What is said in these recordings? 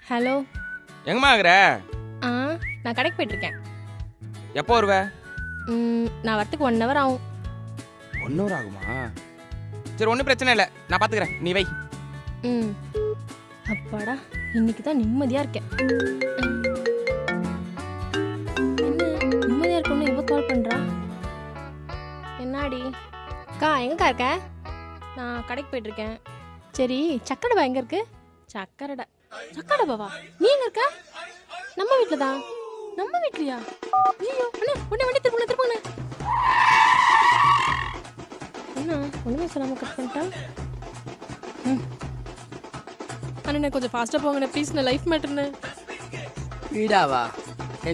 Hello. எங்கம்மா ஆகுற? நான் கடைக்கு போயிட்டுருக்கேன். எப்போ வருவ? நான் வரத்துக்கு 1 hour ஆகும். 1 hour ஆகுமா? சரி, ஒன்றும் பிரச்சனை இல்லை, நான் பார்த்துக்கிறேன், நீ வை. அப்பாடா, இன்னைக்கு தான் நிம்மதியாக இருக்கேன். என்ன நிம்மதியாக இருக்கணும்னு இவ கால் பண்ணுறா? என்னாடி அக்கா, எங்கக்கா இருக்க? நான் கடைக்கு போயிட்டுருக்கேன். சரி, சக்கரை டப்பா எங்கே இருக்கு? சக்கரை டப்பாவா? நீ எங்கே இருக்க? நம்ம வீட்டில் தான். நம்ம வீட்லையா? ஐயோ அண்ணே, உடனே வண்டி திருப்புங்க. என்ன ஒன்றுமே சொல்லாமல் கட் பண்ணிட்டா? அண்ணே கொஞ்சம் ஃபாஸ்ட்டாக போங்கண்ணே ப்ளீஸ். நான் லைஃப் மேட்டர்ண்ணே. வீடாவா?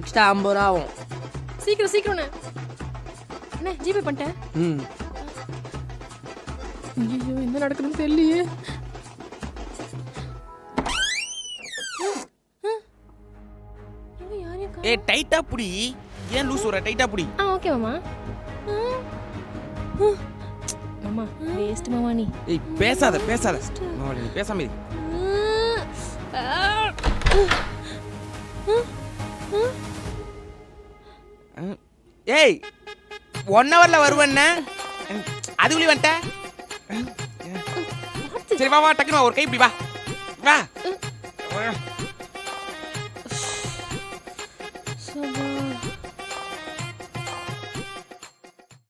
எக்ஸ்ட்ரா 50 ரூபா ஆகும். சீக்கிரம்ண்ணே. அண்ணே ஜிபே பண்ணிட்டேன். ஐயோ என்ன நடக்குதுன்னு தெரியலையே. ஏய், டைட்டா புடி. ஏன் லூஸ் வர? டைட்டா புடி. ஓகே மாமா. மாமா வேஸ்ட் மாமா நீ. ஏய், பேசாத. மாமா நீ பேசாம இரு. ஏய், 1 hourல வருவேன்னா அதுக்குள்ளே வந்துட்ட? சரி வா டக்குனு வா, ஒரு கை இப்படி வா. சபா